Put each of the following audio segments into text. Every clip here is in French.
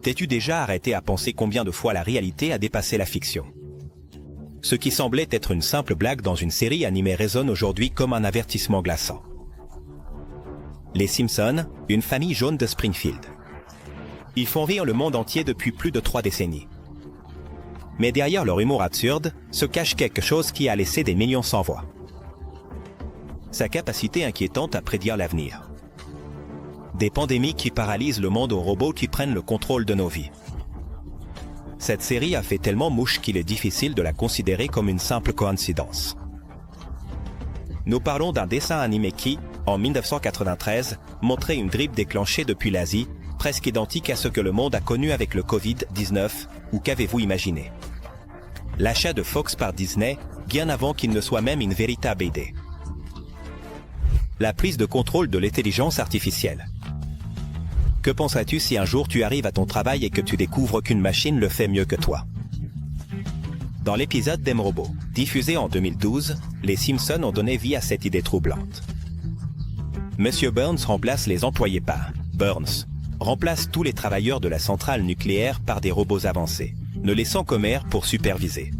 T'es-tu déjà arrêté à penser combien de fois la réalité a dépassé la fiction? Ce qui semblait être une simple blague dans une série animée résonne aujourd'hui comme un avertissement glaçant. Les Simpsons, une famille jaune de Springfield. Ils font rire le monde entier depuis plus de 3 décennies. Mais derrière leur humour absurde, se cache quelque chose qui a laissé des millions sans voix. Sa capacité inquiétante à prédire l'avenir. Des pandémies qui paralysent le monde aux robots qui prennent le contrôle de nos vies. Cette série a fait tellement mouche qu'il est difficile de la considérer comme une simple coïncidence. Nous parlons d'un dessin animé qui, en 1993, montrait une grippe déclenchée depuis l'Asie, presque identique à ce que le monde a connu avec le Covid-19, ou qu'avez-vous imaginé? L'achat de Fox par Disney, bien avant qu'il ne soit même une véritable idée. La prise de contrôle de l'intelligence artificielle. Que penserais-tu si un jour tu arrives à ton travail et que tu découvres qu'une machine le fait mieux que toi? Dans l'épisode d'M-Robot, diffusé en 2012, les Simpsons ont donné vie à cette idée troublante. Monsieur Burns remplace les employés par Burns, remplace tous les travailleurs de la centrale nucléaire par des robots avancés, ne laissant qu'Homer pour superviser.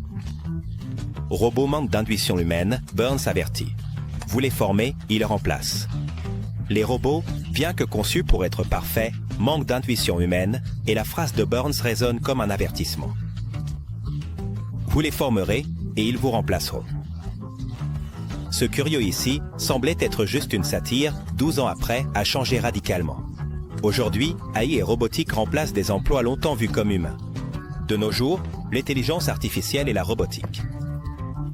Robot manque d'intuition humaine, Burns avertit. Vous les formez, ils remplacent. Les robots, bien que conçus pour être parfaits, manquent d'intuition humaine et la phrase de Burns résonne comme un avertissement. Vous les formerez et ils vous remplaceront. Ce curieux ici semblait être juste une satire, 12 ans après, a changé radicalement. Aujourd'hui, AI et robotique remplacent des emplois longtemps vus comme humains. De nos jours, l'intelligence artificielle et la robotique.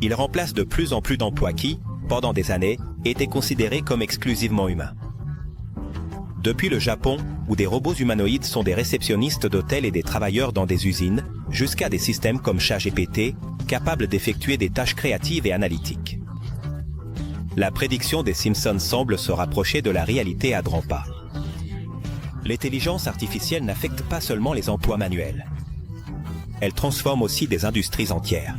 Ils remplacent de plus en plus d'emplois qui, pendant des années, étaient considérés comme exclusivement humains. Depuis le Japon, où des robots humanoïdes sont des réceptionnistes d'hôtels et des travailleurs dans des usines, jusqu'à des systèmes comme ChatGPT, capables d'effectuer des tâches créatives et analytiques. La prédiction des Simpsons semble se rapprocher de la réalité à grands pas. L'intelligence artificielle n'affecte pas seulement les emplois manuels. Elle transforme aussi des industries entières.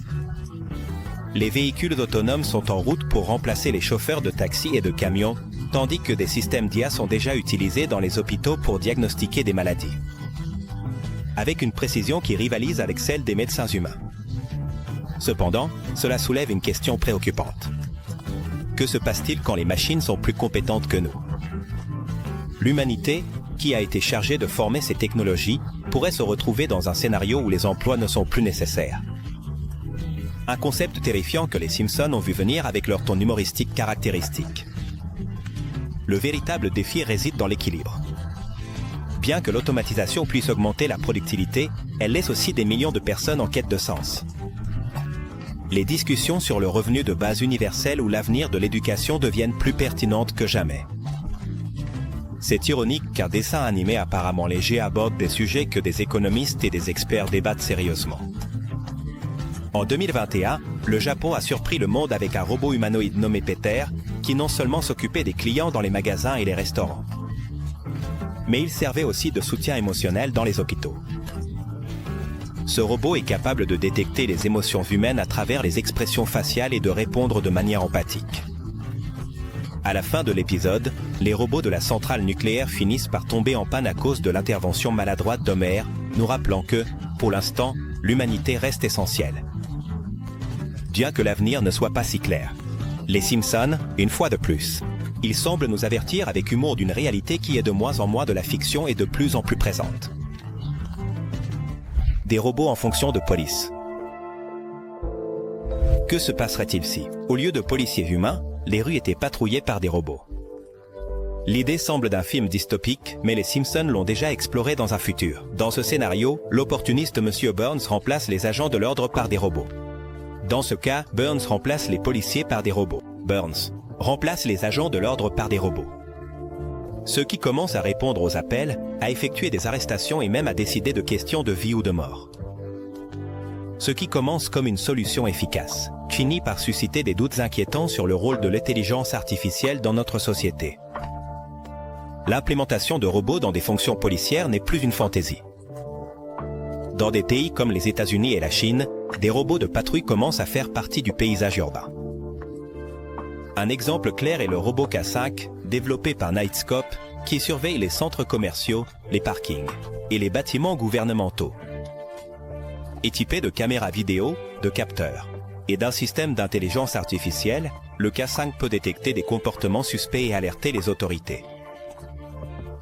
Les véhicules autonomes sont en route pour remplacer les chauffeurs de taxi et de camions, tandis que des systèmes d'IA sont déjà utilisés dans les hôpitaux pour diagnostiquer des maladies. Avec une précision qui rivalise avec celle des médecins humains. Cependant, cela soulève une question préoccupante. Que se passe-t-il quand les machines sont plus compétentes que nous? L'humanité, qui a été chargée de former ces technologies, pourrait se retrouver dans un scénario où les emplois ne sont plus nécessaires. Un concept terrifiant que les Simpsons ont vu venir avec leur ton humoristique caractéristique. Le véritable défi réside dans l'équilibre. Bien que l'automatisation puisse augmenter la productivité, elle laisse aussi des millions de personnes en quête de sens. Les discussions sur le revenu de base universel ou l'avenir de l'éducation deviennent plus pertinentes que jamais. C'est ironique qu'un dessin animé apparemment léger aborde des sujets que des économistes et des experts débattent sérieusement. En 2021, le Japon a surpris le monde avec un robot humanoïde nommé Peter, qui non seulement s'occupait des clients dans les magasins et les restaurants, mais il servait aussi de soutien émotionnel dans les hôpitaux. Ce robot est capable de détecter les émotions humaines à travers les expressions faciales et de répondre de manière empathique. À la fin de l'épisode, les robots de la centrale nucléaire finissent par tomber en panne à cause de l'intervention maladroite d'Homer, nous rappelant que, pour l'instant, l'humanité reste essentielle. Bien que l'avenir ne soit pas si clair. Les Simpsons, une fois de plus. Ils semblent nous avertir avec humour d'une réalité qui est de moins en moins de la fiction et de plus en plus présente. Des robots en fonction de police. Que se passerait-il si, au lieu de policiers humains, les rues étaient patrouillées par des robots? L'idée semble d'un film dystopique, mais les Simpsons l'ont déjà exploré dans un futur. Dans ce scénario, l'opportuniste Monsieur Burns remplace les agents de l'ordre par des robots. Dans ce cas, Burns remplace les policiers par des robots. Burns remplace les agents de l'ordre par des robots. Ceux qui commencent à répondre aux appels, à effectuer des arrestations et même à décider de questions de vie ou de mort. Ce qui commence comme une solution efficace, finit par susciter des doutes inquiétants sur le rôle de l'intelligence artificielle dans notre société. L'implémentation de robots dans des fonctions policières n'est plus une fantaisie. Dans des pays comme les États-Unis et la Chine, des robots de patrouille commencent à faire partie du paysage urbain. Un exemple clair est le robot K5, développé par Knightscope, qui surveille les centres commerciaux, les parkings et les bâtiments gouvernementaux. Équipé de caméras vidéo, de capteurs et d'un système d'intelligence artificielle, le K5 peut détecter des comportements suspects et alerter les autorités.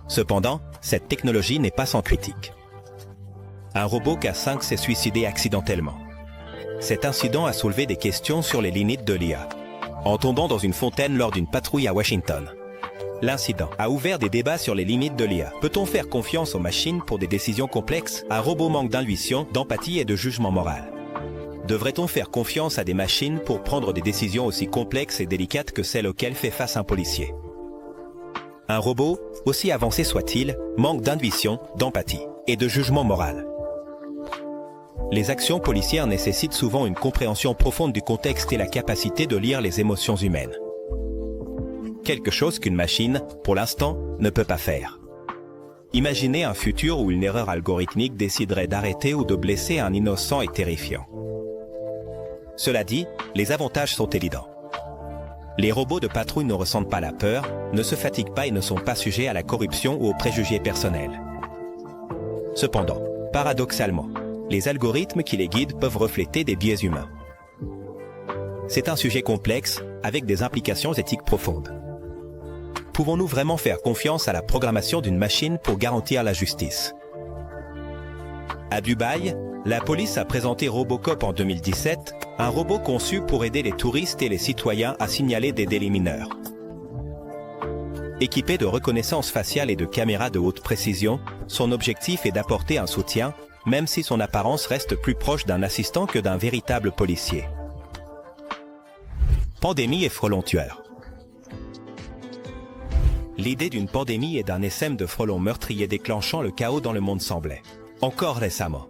Cependant, cette technologie n'est pas sans critique. Un robot K5 s'est suicidé accidentellement. Cet incident a soulevé des questions sur les limites de l'IA, en tombant dans une fontaine lors d'une patrouille à Washington. L'incident a ouvert des débats sur les limites de l'IA. Peut-on faire confiance aux machines pour des décisions complexes? Un robot manque d'intuition, d'empathie et de jugement moral. Devrait-on faire confiance à des machines pour prendre des décisions aussi complexes et délicates que celles auxquelles fait face un policier? Un robot, aussi avancé soit-il, manque d'intuition, d'empathie et de jugement moral. Les actions policières nécessitent souvent une compréhension profonde du contexte et la capacité de lire les émotions humaines. Quelque chose qu'une machine, pour l'instant, ne peut pas faire. Imaginez un futur où une erreur algorithmique déciderait d'arrêter ou de blesser un innocent est terrifiant. Cela dit, les avantages sont évidents. Les robots de patrouille ne ressentent pas la peur, ne se fatiguent pas et ne sont pas sujets à la corruption ou aux préjugés personnels. Cependant, paradoxalement, les algorithmes qui les guident peuvent refléter des biais humains. C'est un sujet complexe, avec des implications éthiques profondes. Pouvons-nous vraiment faire confiance à la programmation d'une machine pour garantir la justice? À Dubaï, la police a présenté Robocop en 2017, un robot conçu pour aider les touristes et les citoyens à signaler des délits mineurs. Équipé de reconnaissance faciale et de caméras de haute précision, son objectif est d'apporter un soutien, même si son apparence reste plus proche d'un assistant que d'un véritable policier. Pandémie et frelons tueurs. L'idée d'une pandémie et d'un essaim de frelons meurtriers déclenchant le chaos dans le monde semblait, encore récemment,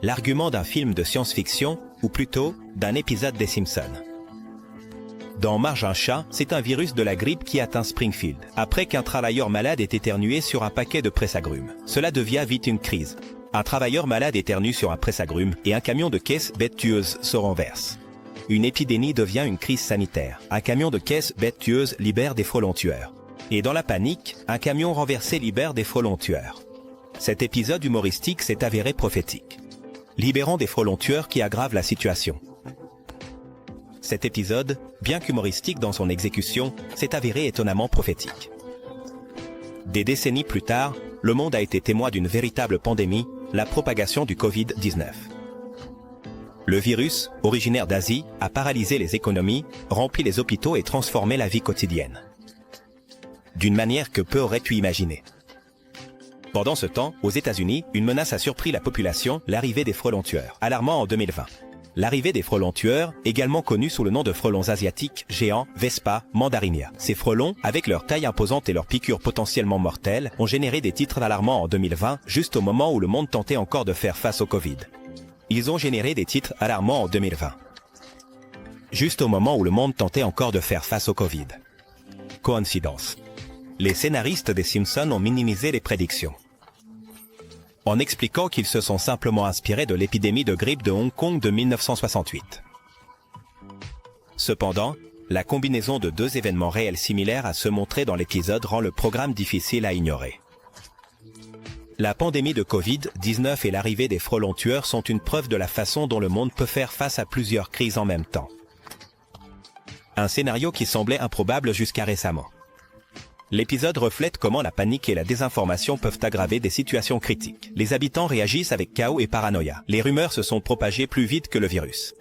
l'argument d'un film de science-fiction, ou plutôt, d'un épisode des Simpsons. Dans Marge un chat, c'est un virus de la grippe qui atteint Springfield, après qu'un travailleur malade ait éternué sur un paquet de presse-agrumes. Cela devient vite une crise. Un travailleur malade éternue sur un presse-agrumes et un camion de caisses bêtes tueuses se renverse. Une épidémie devient une crise sanitaire. Un camion de caisses bêtes tueuses libère des frelons tueurs. Et dans la panique, un camion renversé libère des frelons tueurs. Cet épisode humoristique s'est avéré prophétique, libérant des frelons tueurs qui aggravent la situation. Cet épisode, bien qu'humoristique dans son exécution, s'est avéré étonnamment prophétique. Des décennies plus tard, le monde a été témoin d'une véritable pandémie, la propagation du Covid-19. Le virus, originaire d'Asie, a paralysé les économies, rempli les hôpitaux et transformé la vie quotidienne. D'une manière que peu auraient pu imaginer. Pendant ce temps, aux États-Unis, une menace a surpris la population, l'arrivée des frelons tueurs, alarmant en 2020. L'arrivée des frelons tueurs, également connus sous le nom de frelons asiatiques, géants, Vespa, Mandarinia. Ces frelons, avec leur taille imposante et leurs piqûres potentiellement mortelles, ont généré des titres alarmants en 2020, juste au moment où le monde tentait encore de faire face au Covid. Ils ont généré des titres alarmants en 2020. Juste au moment où le monde tentait encore de faire face au Covid. Coïncidence. Les scénaristes des Simpsons ont minimisé les prédictions, en expliquant qu'ils se sont simplement inspirés de l'épidémie de grippe de Hong Kong de 1968. Cependant, la combinaison de deux événements réels similaires à ceux montrés dans l'épisode rend le programme difficile à ignorer. La pandémie de Covid-19 et l'arrivée des frelons tueurs sont une preuve de la façon dont le monde peut faire face à plusieurs crises en même temps. Un scénario qui semblait improbable jusqu'à récemment. L'épisode reflète comment la panique et la désinformation peuvent aggraver des situations critiques. Les habitants réagissent avec chaos et paranoïa. Les rumeurs se sont propagées plus vite que le virus.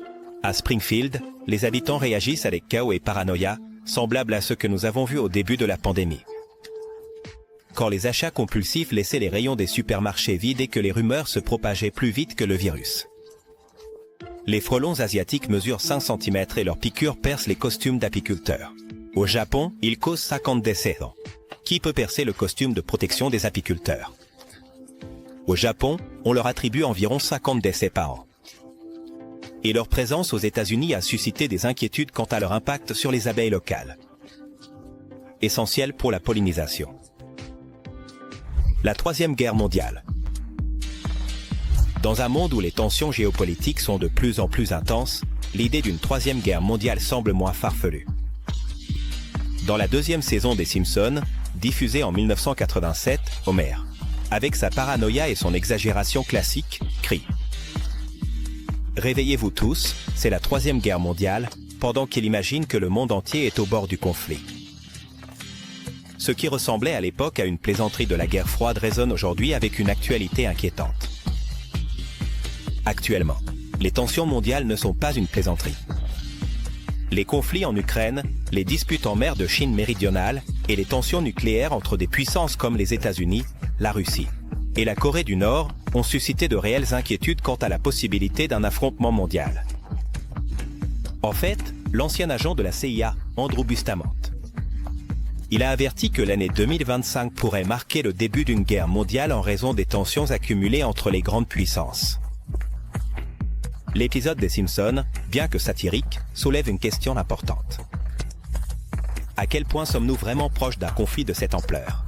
À Springfield, les habitants réagissent avec chaos et paranoïa, semblables à ce que nous avons vu au début de la pandémie. Quand les achats compulsifs laissaient les rayons des supermarchés vides et que les rumeurs se propageaient plus vite que le virus. Les frelons asiatiques mesurent 5 cm et leurs piqûres percent les costumes d'apiculteurs. Au Japon, ils causent 50 décès. Qui peut percer le costume de protection des apiculteurs? Au Japon, on leur attribue environ 50 décès par an. Et leur présence aux États-Unis a suscité des inquiétudes quant à leur impact sur les abeilles locales, essentielles pour la pollinisation. La Troisième Guerre mondiale. Dans un monde où les tensions géopolitiques sont de plus en plus intenses, l'idée d'une Troisième Guerre mondiale semble moins farfelue. Dans la deuxième saison des Simpsons, diffusée en 1987, Homer, avec sa paranoïa et son exagération classique, crie « Réveillez-vous tous, c'est la Troisième Guerre mondiale », pendant qu'il imagine que le monde entier est au bord du conflit. Ce qui ressemblait à l'époque à une plaisanterie de la guerre froide résonne aujourd'hui avec une actualité inquiétante. Actuellement, les tensions mondiales ne sont pas une plaisanterie. Les conflits en Ukraine, les disputes en mer de Chine méridionale et les tensions nucléaires entre des puissances comme les États-Unis, la Russie et la Corée du Nord ont suscité de réelles inquiétudes quant à la possibilité d'un affrontement mondial. En fait, l'ancien agent de la CIA, Andrew Bustamante, il a averti que l'année 2025 pourrait marquer le début d'une guerre mondiale en raison des tensions accumulées entre les grandes puissances. L'épisode des Simpsons, bien que satirique, soulève une question importante. À quel point sommes-nous vraiment proches d'un conflit de cette ampleur?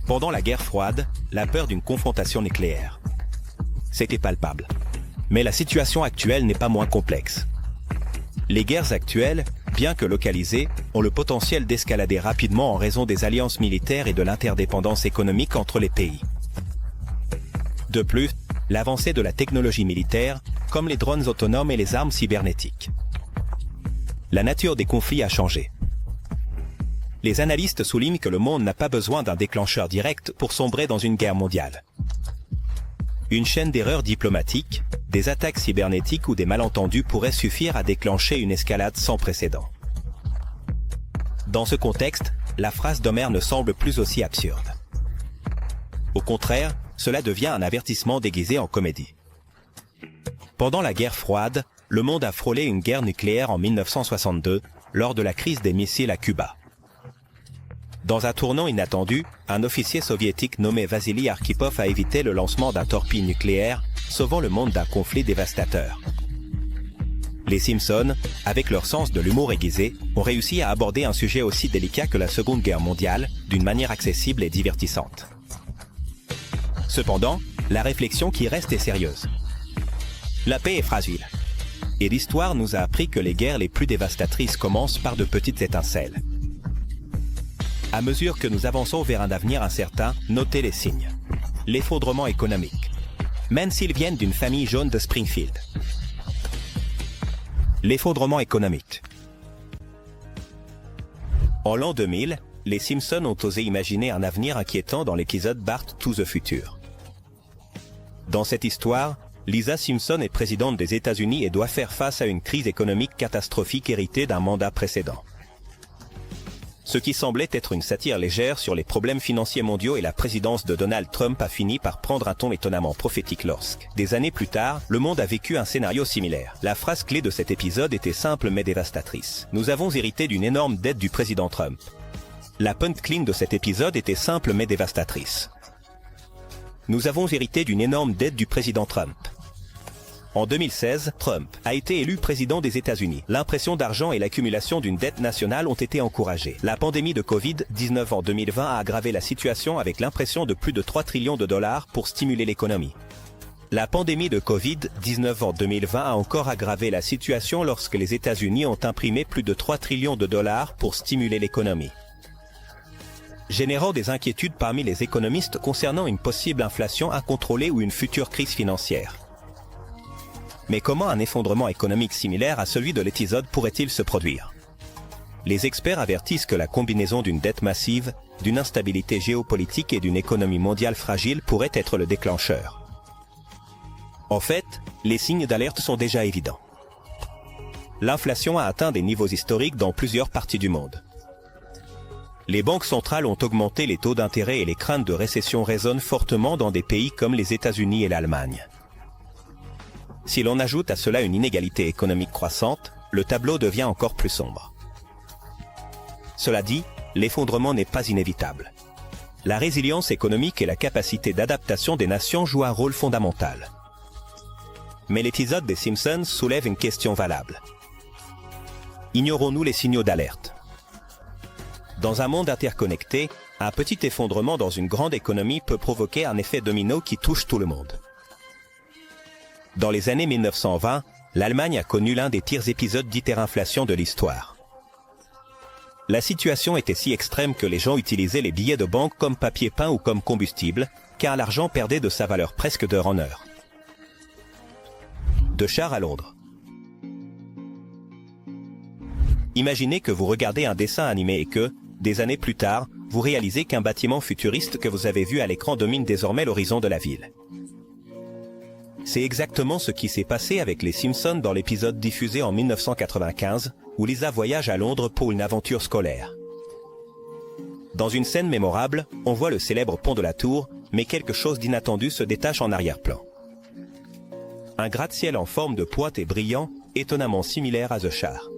Pendant la guerre froide, la peur d'une confrontation nucléaire, c'était palpable. Mais la situation actuelle n'est pas moins complexe. Les guerres actuelles, bien que localisées, ont le potentiel d'escalader rapidement en raison des alliances militaires et de l'interdépendance économique entre les pays. De plus, l'avancée de la technologie militaire, comme les drones autonomes et les armes cybernétiques. La nature des conflits a changé. Les analystes soulignent que le monde n'a pas besoin d'un déclencheur direct pour sombrer dans une guerre mondiale. Une chaîne d'erreurs diplomatiques, des attaques cybernétiques ou des malentendus pourraient suffire à déclencher une escalade sans précédent. Dans ce contexte, la phrase d'Homer ne semble plus aussi absurde. Au contraire, cela devient un avertissement déguisé en comédie. Pendant la guerre froide, le monde a frôlé une guerre nucléaire en 1962, lors de la crise des missiles à Cuba. Dans un tournant inattendu, un officier soviétique nommé Vassili Arkhipov a évité le lancement d'un torpille nucléaire, sauvant le monde d'un conflit dévastateur. Les Simpsons, avec leur sens de l'humour aiguisé, ont réussi à aborder un sujet aussi délicat que la Seconde Guerre mondiale, d'une manière accessible et divertissante. Cependant, la réflexion qui reste est sérieuse. La paix est fragile. Et l'histoire nous a appris que les guerres les plus dévastatrices commencent par de petites étincelles. À mesure que nous avançons vers un avenir incertain, notez les signes. L'effondrement économique, même s'ils viennent d'une famille jaune de Springfield. L'effondrement économique. En l'an 2000, les Simpsons ont osé imaginer un avenir inquiétant dans l'épisode Bart to the Future. Dans cette histoire, Lisa Simpson est présidente des États-Unis et doit faire face à une crise économique catastrophique héritée d'un mandat précédent. Ce qui semblait être une satire légère sur les problèmes financiers mondiaux et la présidence de Donald Trump a fini par prendre un ton étonnamment prophétique lorsque, des années plus tard, le monde a vécu un scénario similaire. La phrase clé de cet épisode était simple mais dévastatrice. Nous avons hérité d'une énorme dette du président Trump. La punchline de cet épisode était simple mais dévastatrice. Nous avons hérité d'une énorme dette du président Trump. En 2016, Trump a été élu président des États-Unis. L'impression d'argent et l'accumulation d'une dette nationale ont été encouragées. La pandémie de Covid-19 en 2020 a aggravé la situation avec l'impression de plus de 3 trillions de dollars pour stimuler l'économie. La pandémie de Covid-19 en 2020 a encore aggravé la situation lorsque les États-Unis ont imprimé plus de 3 trillions de dollars pour stimuler l'économie, générant des inquiétudes parmi les économistes concernant une possible inflation incontrôlée ou une future crise financière. Mais comment un effondrement économique similaire à celui de l'épisode pourrait-il se produire? Les experts avertissent que la combinaison d'une dette massive, d'une instabilité géopolitique et d'une économie mondiale fragile pourrait être le déclencheur. En fait, les signes d'alerte sont déjà évidents. L'inflation a atteint des niveaux historiques dans plusieurs parties du monde. Les banques centrales ont augmenté les taux d'intérêt et les craintes de récession résonnent fortement dans des pays comme les États-Unis et l'Allemagne. Si l'on ajoute à cela une inégalité économique croissante, le tableau devient encore plus sombre. Cela dit, l'effondrement n'est pas inévitable. La résilience économique et la capacité d'adaptation des nations jouent un rôle fondamental. Mais l'épisode des Simpsons soulève une question valable. Ignorons-nous les signaux d'alerte? Dans un monde interconnecté, un petit effondrement dans une grande économie peut provoquer un effet domino qui touche tout le monde. Dans les années 1920, l'Allemagne a connu l'un des pires épisodes d'hyperinflation de l'histoire. La situation était si extrême que les gens utilisaient les billets de banque comme papier peint ou comme combustible, car l'argent perdait de sa valeur presque d'heure en heure. De Char à Londres. Imaginez que vous regardez un dessin animé et que, des années plus tard, vous réalisez qu'un bâtiment futuriste que vous avez vu à l'écran domine désormais l'horizon de la ville. C'est exactement ce qui s'est passé avec les Simpsons dans l'épisode diffusé en 1995, où Lisa voyage à Londres pour une aventure scolaire. Dans une scène mémorable, on voit le célèbre pont de la Tour, mais quelque chose d'inattendu se détache en arrière-plan. Un gratte-ciel en forme de pointe et brillant, étonnamment similaire à The Char.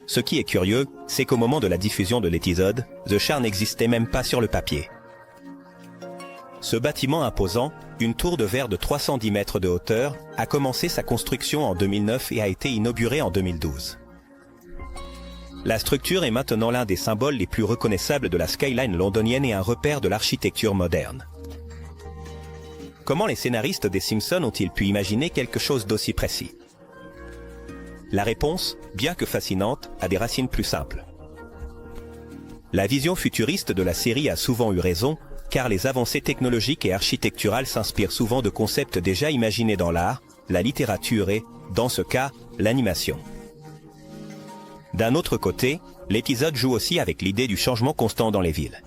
Ce qui est curieux, c'est qu'au moment de la diffusion de l'épisode, The Char n'existait même pas sur le papier. Ce bâtiment imposant, une tour de verre de 310 mètres de hauteur, a commencé sa construction en 2009 et a été inaugurée en 2012. La structure est maintenant l'un des symboles les plus reconnaissables de la skyline londonienne et un repère de l'architecture moderne. Comment les scénaristes des Simpsons ont-ils pu imaginer quelque chose d'aussi précis? La réponse, bien que fascinante, a des racines plus simples. La vision futuriste de la série a souvent eu raison, car les avancées technologiques et architecturales s'inspirent souvent de concepts déjà imaginés dans l'art, la littérature et, dans ce cas, l'animation. D'un autre côté, l'épisode joue aussi avec l'idée du changement constant dans les villes.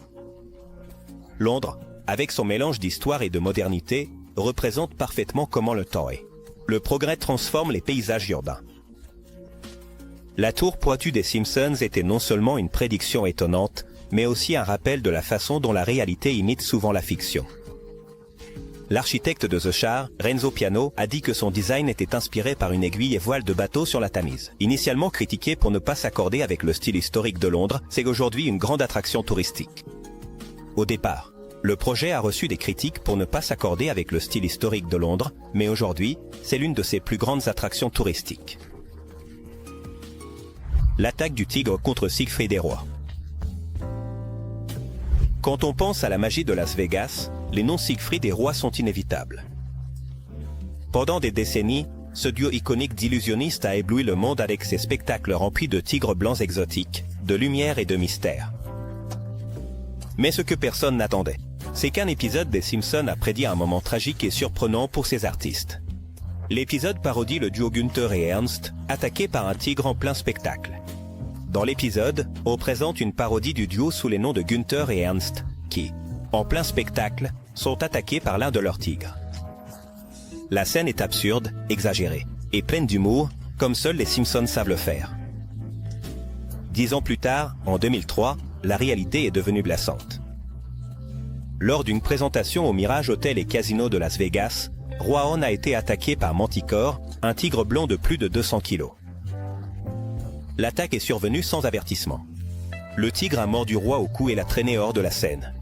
Londres, avec son mélange d'histoire et de modernité, représente parfaitement comment le temps est. Le progrès transforme les paysages urbains. La tour pointue des Simpsons était non seulement une prédiction étonnante, mais aussi un rappel de la façon dont la réalité imite souvent la fiction. L'architecte de The Char, Renzo Piano, a dit que son design était inspiré par une aiguille et voile de bateau sur la Tamise. Initialement critiqué pour ne pas s'accorder avec le style historique de Londres, c'est aujourd'hui une grande attraction touristique. Au départ, le projet a reçu des critiques pour ne pas s'accorder avec le style historique de Londres, mais aujourd'hui, c'est l'une de ses plus grandes attractions touristiques. L'attaque du tigre contre Siegfried et Roy. Quand on pense à la magie de Las Vegas, les noms Siegfried et Roy sont inévitables. Pendant des décennies, ce duo iconique d'illusionnistes a ébloui le monde avec ses spectacles remplis de tigres blancs exotiques, de lumière et de mystère. Mais ce que personne n'attendait, c'est qu'un épisode des Simpsons a prédit un moment tragique et surprenant pour ces artistes. L'épisode parodie le duo Gunther et Ernst, attaqué par un tigre en plein spectacle. Dans l'épisode, on présente une parodie du duo sous les noms de Gunther et Ernst, qui, en plein spectacle, sont attaqués par l'un de leurs tigres. La scène est absurde, exagérée, et pleine d'humour, comme seuls les Simpsons savent le faire. 10 ans plus tard, en 2003, la réalité est devenue glaçante. Lors d'une présentation au Mirage Hotel et Casino de Las Vegas, Rowan a été attaqué par Manticore, un tigre blanc de plus de 200 kg. L'attaque est survenue sans avertissement. Le tigre a mordu Roy au cou et l'a traîné hors de la scène.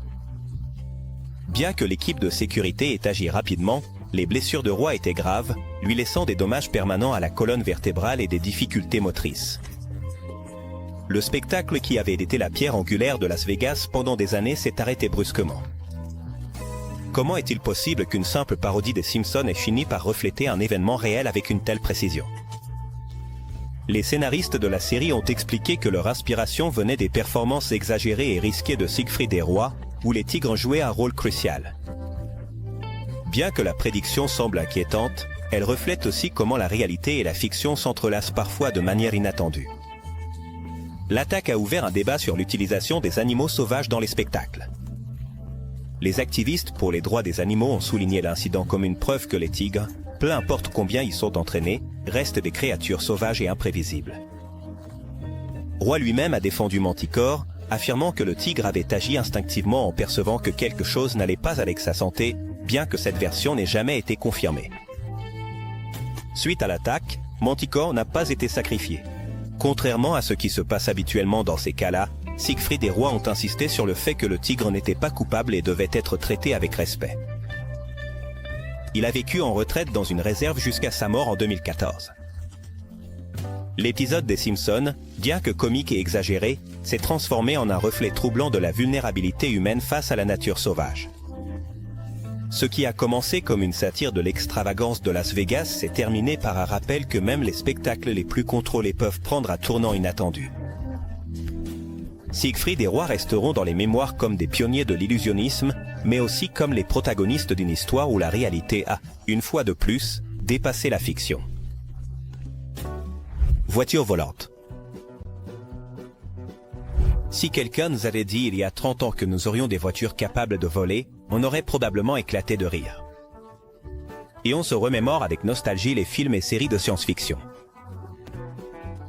Bien que l'équipe de sécurité ait agi rapidement, les blessures de Roy étaient graves, lui laissant des dommages permanents à la colonne vertébrale et des difficultés motrices. Le spectacle qui avait été la pierre angulaire de Las Vegas pendant des années s'est arrêté brusquement. Comment est-il possible qu'une simple parodie des Simpsons ait fini par refléter un événement réel avec une telle précision? Les scénaristes de la série ont expliqué que leur inspiration venait des performances exagérées et risquées de Siegfried et Roy, où les tigres jouaient un rôle crucial. Bien que la prédiction semble inquiétante, elle reflète aussi comment la réalité et la fiction s'entrelacent parfois de manière inattendue. L'attaque a ouvert un débat sur l'utilisation des animaux sauvages dans les spectacles. Les activistes pour les droits des animaux ont souligné l'incident comme une preuve que les tigres, peu importe combien ils sont entraînés, restent des créatures sauvages et imprévisibles. Roy lui-même a défendu Manticore, affirmant que le tigre avait agi instinctivement en percevant que quelque chose n'allait pas avec sa santé, bien que cette version n'ait jamais été confirmée. Suite à l'attaque, Manticore n'a pas été sacrifié. Contrairement à ce qui se passe habituellement dans ces cas-là, Siegfried et Roy ont insisté sur le fait que le tigre n'était pas coupable et devait être traité avec respect. Il a vécu en retraite dans une réserve jusqu'à sa mort en 2014. L'épisode des Simpsons, bien que comique et exagéré, s'est transformé en un reflet troublant de la vulnérabilité humaine face à la nature sauvage. Ce qui a commencé comme une satire de l'extravagance de Las Vegas s'est terminé par un rappel que même les spectacles les plus contrôlés peuvent prendre un tournant inattendu. Siegfried et Roy resteront dans les mémoires comme des pionniers de l'illusionnisme, mais aussi comme les protagonistes d'une histoire où la réalité a, une fois de plus, dépassé la fiction. Voiture volante. Si quelqu'un nous avait dit il y a 30 ans que nous aurions des voitures capables de voler, on aurait probablement éclaté de rire. Et on se remémore avec nostalgie les films et séries de science-fiction.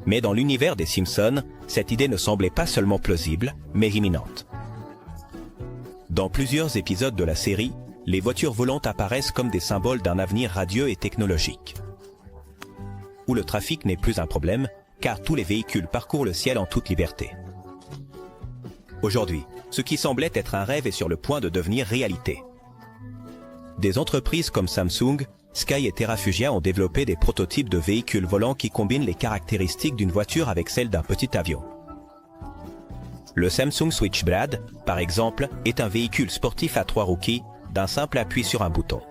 Mais dans l'univers des Simpsons, cette idée ne semblait pas seulement plausible, mais imminente. Dans plusieurs épisodes de la série, les voitures volantes apparaissent comme des symboles d'un avenir radieux et technologique. Où le trafic n'est plus un problème, car tous les véhicules parcourent le ciel en toute liberté. Aujourd'hui, ce qui semblait être un rêve est sur le point de devenir réalité. Des entreprises comme Samsung, Sky et Terrafugia ont développé des prototypes de véhicules volants qui combinent les caractéristiques d'une voiture avec celles d'un petit avion. Le Samsung Switchblade, par exemple, est un véhicule sportif à 3 roues qui, d'un simple appui sur un bouton,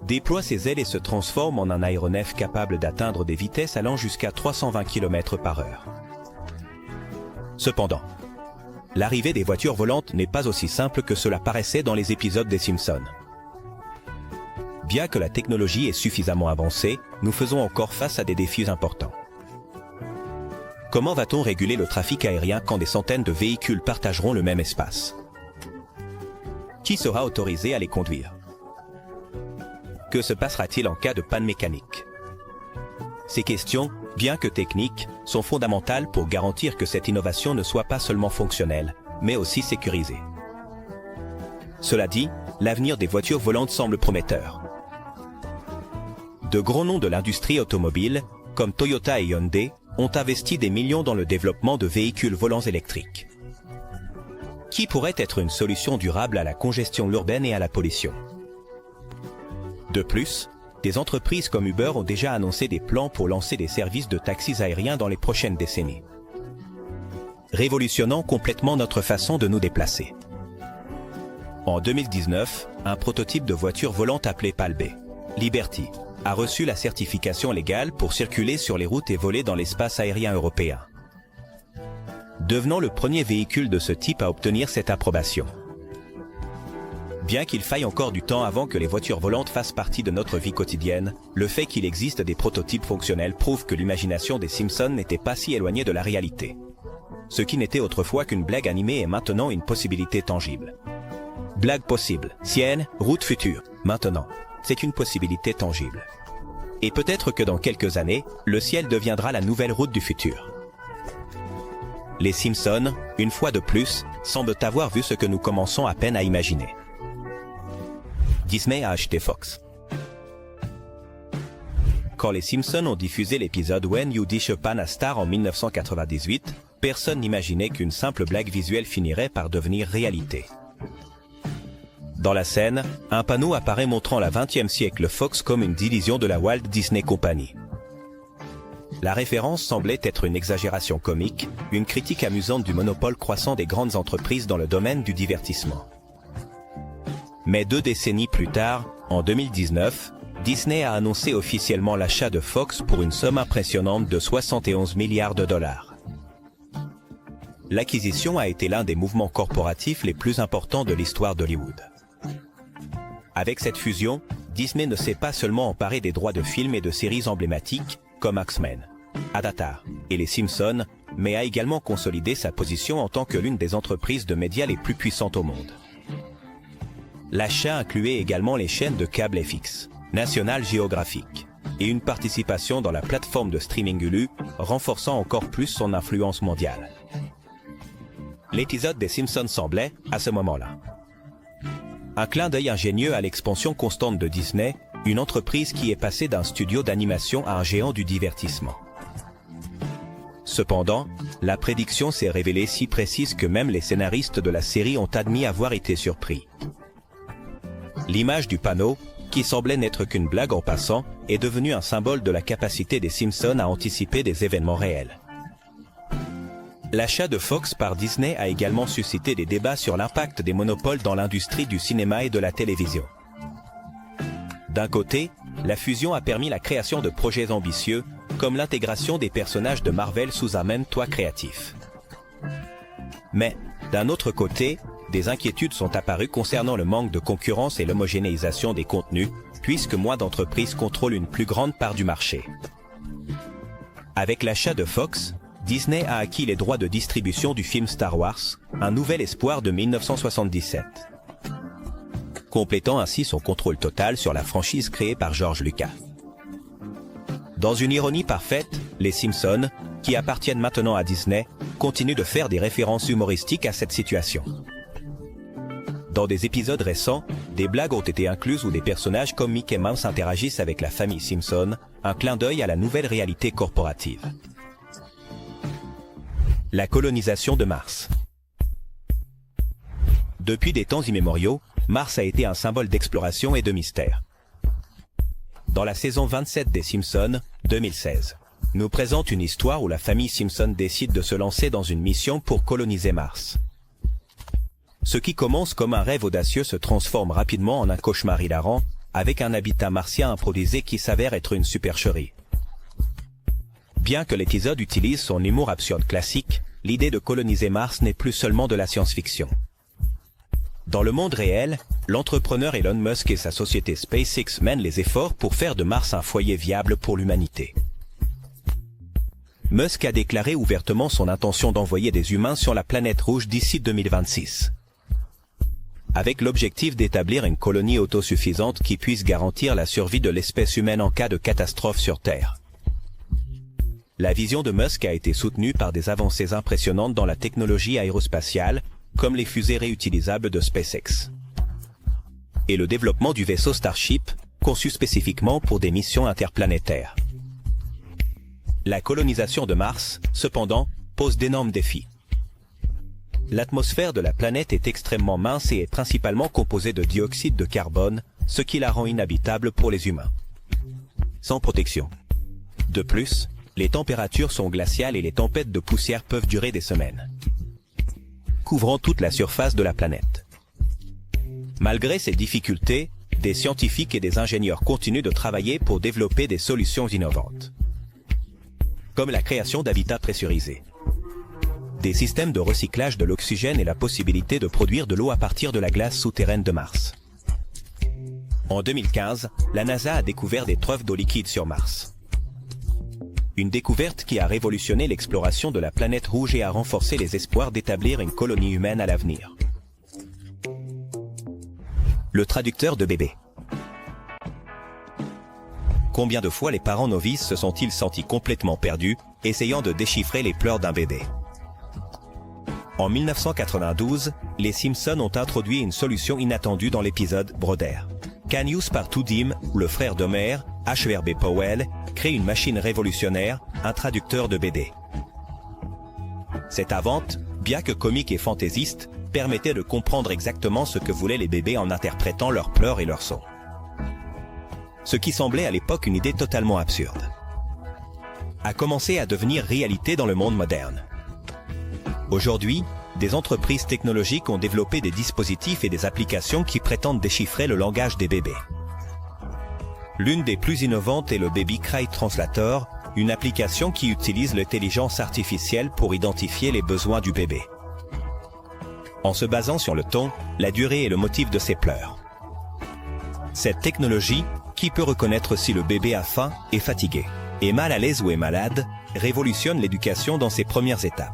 déploie ses ailes et se transforme en un aéronef capable d'atteindre des vitesses allant jusqu'à 320 km/h. Cependant, l'arrivée des voitures volantes n'est pas aussi simple que cela paraissait dans les épisodes des Simpsons. Bien que la technologie est suffisamment avancée, nous faisons encore face à des défis importants. Comment va-t-on réguler le trafic aérien quand des centaines de véhicules partageront le même espace? Qui sera autorisé à les conduire? Que se passera-t-il en cas de panne mécanique? Ces questions, bien que techniques, sont fondamentales pour garantir que cette innovation ne soit pas seulement fonctionnelle, mais aussi sécurisée. Cela dit, l'avenir des voitures volantes semble prometteur. De grands noms de l'industrie automobile, comme Toyota et Hyundai, ont investi des millions dans le développement de véhicules volants électriques. Qui pourrait être une solution durable à la congestion urbaine et à la pollution? De plus, des entreprises comme Uber ont déjà annoncé des plans pour lancer des services de taxis aériens dans les prochaines décennies, révolutionnant complètement notre façon de nous déplacer. En 2019, un prototype de voiture volante appelé Palbé, Liberty, a reçu la certification légale pour circuler sur les routes et voler dans l'espace aérien européen, devenant le premier véhicule de ce type à obtenir cette approbation. Bien qu'il faille encore du temps avant que les voitures volantes fassent partie de notre vie quotidienne, le fait qu'il existe des prototypes fonctionnels prouve que l'imagination des Simpsons n'était pas si éloignée de la réalité. Ce qui n'était autrefois qu'une blague animée est maintenant une possibilité tangible. Blague possible, ciel, route future. Maintenant, c'est une possibilité tangible. Et peut-être que dans quelques années, le ciel deviendra la nouvelle route du futur. Les Simpsons, une fois de plus, semblent avoir vu ce que nous commençons à peine à imaginer. Disney a acheté Fox. Quand les Simpsons ont diffusé l'épisode When You Dish a Pan a Star en 1998, personne n'imaginait qu'une simple blague visuelle finirait par devenir réalité. Dans la scène, un panneau apparaît montrant la 20e siècle Fox comme une division de la Walt Disney Company. La référence semblait être une exagération comique, une critique amusante du monopole croissant des grandes entreprises dans le domaine du divertissement. Mais 2 décennies plus tard, en 2019, Disney a annoncé officiellement l'achat de Fox pour une somme impressionnante de 71 milliards de dollars. L'acquisition a été l'un des mouvements corporatifs les plus importants de l'histoire d'Hollywood. Avec cette fusion, Disney ne s'est pas seulement emparé des droits de films et de séries emblématiques, comme X-Men, Avatar et les Simpsons, mais a également consolidé sa position en tant que l'une des entreprises de médias les plus puissantes au monde. L'achat incluait également les chaînes de câble FX, National Geographic, et une participation dans la plateforme de streaming Hulu, renforçant encore plus son influence mondiale. L'épisode des Simpsons semblait, à ce moment-là, un clin d'œil ingénieux à l'expansion constante de Disney, une entreprise qui est passée d'un studio d'animation à un géant du divertissement. Cependant, la prédiction s'est révélée si précise que même les scénaristes de la série ont admis avoir été surpris. L'image du panneau, qui semblait n'être qu'une blague en passant, est devenue un symbole de la capacité des Simpsons à anticiper des événements réels. L'achat de Fox par Disney a également suscité des débats sur l'impact des monopoles dans l'industrie du cinéma et de la télévision. D'un côté, la fusion a permis la création de projets ambitieux, comme l'intégration des personnages de Marvel sous un même toit créatif. Mais, d'un autre côté, des inquiétudes sont apparues concernant le manque de concurrence et l'homogénéisation des contenus, puisque moins d'entreprises contrôlent une plus grande part du marché. Avec l'achat de Fox, Disney a acquis les droits de distribution du film Star Wars, un nouvel espoir de 1977. Complétant ainsi son contrôle total sur la franchise créée par George Lucas. Dans une ironie parfaite, les Simpsons, qui appartiennent maintenant à Disney, continuent de faire des références humoristiques à cette situation. Dans des épisodes récents, des blagues ont été incluses où des personnages comme Mickey Mouse interagissent avec la famille Simpson, un clin d'œil à la nouvelle réalité corporative. La colonisation de Mars. Depuis des temps immémoriaux, Mars a été un symbole d'exploration et de mystère. Dans la saison 27 des Simpsons, 2016, nous présente une histoire où la famille Simpson décide de se lancer dans une mission pour coloniser Mars. Ce qui commence comme un rêve audacieux se transforme rapidement en un cauchemar hilarant, avec un habitat martien improvisé qui s'avère être une supercherie. Bien que l'épisode utilise son humour absurde classique, l'idée de coloniser Mars n'est plus seulement de la science-fiction. Dans le monde réel, l'entrepreneur Elon Musk et sa société SpaceX mènent les efforts pour faire de Mars un foyer viable pour l'humanité. Musk a déclaré ouvertement son intention d'envoyer des humains sur la planète rouge d'ici 2026. Avec l'objectif d'établir une colonie autosuffisante qui puisse garantir la survie de l'espèce humaine en cas de catastrophe sur Terre. La vision de Musk a été soutenue par des avancées impressionnantes dans la technologie aérospatiale, comme les fusées réutilisables de SpaceX. Et le développement du vaisseau Starship, conçu spécifiquement pour des missions interplanétaires. La colonisation de Mars, cependant, pose d'énormes défis. L'atmosphère de la planète est extrêmement mince et est principalement composée de dioxyde de carbone, ce qui la rend inhabitable pour les humains. Sans protection. De plus, les températures sont glaciales et les tempêtes de poussière peuvent durer des semaines, couvrant toute la surface de la planète. Malgré ces difficultés, des scientifiques et des ingénieurs continuent de travailler pour développer des solutions innovantes, comme la création d'habitats pressurisés, des systèmes de recyclage de l'oxygène et la possibilité de produire de l'eau à partir de la glace souterraine de Mars. En 2015, la NASA a découvert des trophs d'eau liquide sur Mars. Une découverte qui a révolutionné l'exploration de la planète rouge et a renforcé les espoirs d'établir une colonie humaine à l'avenir. Le traducteur de bébés. Combien de fois les parents novices se sont-ils sentis complètement perdus, essayant de déchiffrer les pleurs d'un bébé? En 1992, les Simpsons ont introduit une solution inattendue dans l'épisode Brother. Canius Partoudim, le frère d'Homer, H.R.B. Powell, crée une machine révolutionnaire, un traducteur de BD. Cette invente, bien que comique et fantaisiste, permettait de comprendre exactement ce que voulaient les bébés en interprétant leurs pleurs et leurs sons. Ce qui semblait à l'époque une idée totalement absurde, a commencé à devenir réalité dans le monde moderne. Aujourd'hui, des entreprises technologiques ont développé des dispositifs et des applications qui prétendent déchiffrer le langage des bébés. L'une des plus innovantes est le Baby Cry Translator, une application qui utilise l'intelligence artificielle pour identifier les besoins du bébé, en se basant sur le ton, la durée et le motif de ses pleurs. Cette technologie, qui peut reconnaître si le bébé a faim, est fatigué, est mal à l'aise ou est malade, révolutionne l'éducation dans ses premières étapes.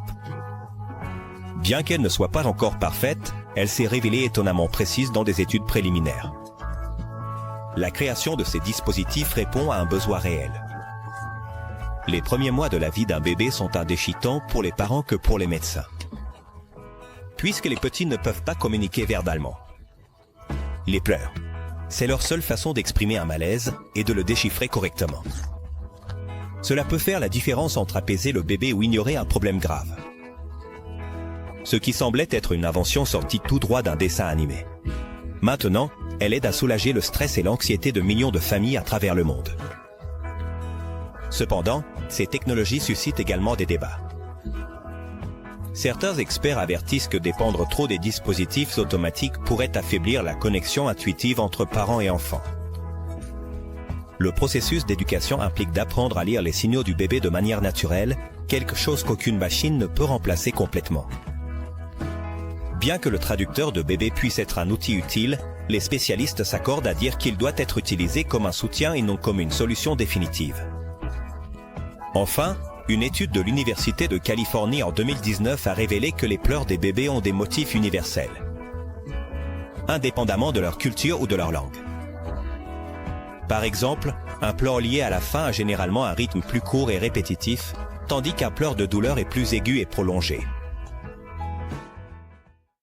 Bien qu'elle ne soit pas encore parfaite, elle s'est révélée étonnamment précise dans des études préliminaires. La création de ces dispositifs répond à un besoin réel. Les premiers mois de la vie d'un bébé sont indéchitants pour les parents que pour les médecins, puisque les petits ne peuvent pas communiquer verbalement. Les pleurs, c'est leur seule façon d'exprimer un malaise et de le déchiffrer correctement. Cela peut faire la différence entre apaiser le bébé ou ignorer un problème grave. Ce qui semblait être une invention sortie tout droit d'un dessin animé. Maintenant, elle aide à soulager le stress et l'anxiété de millions de familles à travers le monde. Cependant, ces technologies suscitent également des débats. Certains experts avertissent que dépendre trop des dispositifs automatiques pourrait affaiblir la connexion intuitive entre parents et enfants. Le processus d'éducation implique d'apprendre à lire les signaux du bébé de manière naturelle, quelque chose qu'aucune machine ne peut remplacer complètement. Bien que le traducteur de bébé puisse être un outil utile, les spécialistes s'accordent à dire qu'il doit être utilisé comme un soutien et non comme une solution définitive. Enfin, une étude de l'Université de Californie en 2019 a révélé que les pleurs des bébés ont des motifs universels, indépendamment de leur culture ou de leur langue. Par exemple, un pleur lié à la faim a généralement un rythme plus court et répétitif, tandis qu'un pleur de douleur est plus aigu et prolongé.